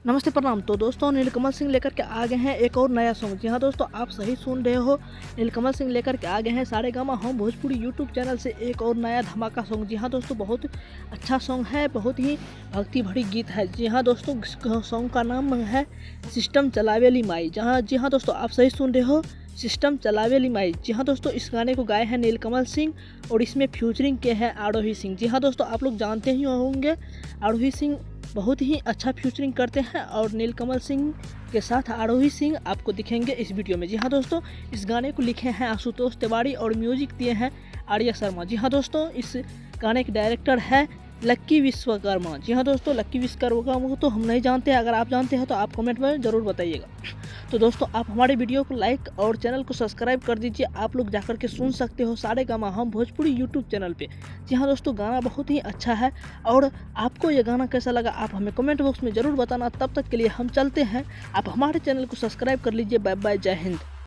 नमस्ते प्रणाम। तो दोस्तों नीलकमल सिंह लेकर के आ गए हैं एक और नया सॉन्ग। जी हाँ दोस्तों, आप सही सुन रहे हो। नीलकमल सिंह लेकर के आ गए हैं Saregama home Bhojpuri YouTube channel से एक और नया धमाका सॉन्ग। जी हाँ दोस्तों, बहुत अच्छा सॉन्ग है, बहुत ही भक्ति भरी गीत है। जी हाँ दोस्तों, सॉन्ग का नाम है सिस्टम चलावेली माई। जी हाँ दोस्तों, आप सही सुन रहे हो, सिस्टम चलावेली माई। जी हाँ दोस्तों, इस गाने को गाए हैं नीलकमल सिंह और इसमें फ्यूचरिंग के हैं आरोही सिंह। जी हाँ दोस्तों, आप लोग जानते ही होंगे आरोही सिंह बहुत ही अच्छा फ्यूचरिंग करते हैं और नीलकमल सिंह के साथ आरोही सिंह आपको दिखेंगे इस वीडियो में। जी हाँ दोस्तों, इस गाने को लिखे हैं आशुतोष तिवारी और म्यूजिक दिए हैं आर्या शर्मा। जी हाँ दोस्तों, इस गाने के डायरेक्टर है लक्की विश्वकर्मा। जी हाँ दोस्तों, लक्की विश्वकर्मा को तो हम नहीं जानते, अगर आप जानते हैं तो आप कमेंट में ज़रूर बताइएगा। तो दोस्तों, आप हमारे वीडियो को लाइक और चैनल को सब्सक्राइब कर दीजिए। आप लोग जाकर के सुन सकते हो सारेगामा हम भोजपुरी यूट्यूब चैनल पे। जी हाँ दोस्तों, गाना बहुत ही अच्छा है और आपको ये गाना कैसा लगा आप हमें कमेंट बॉक्स में ज़रूर बताना। तब तक के लिए हम चलते हैं, आप हमारे चैनल को सब्सक्राइब कर लीजिए। बाय बाय, जय हिंद।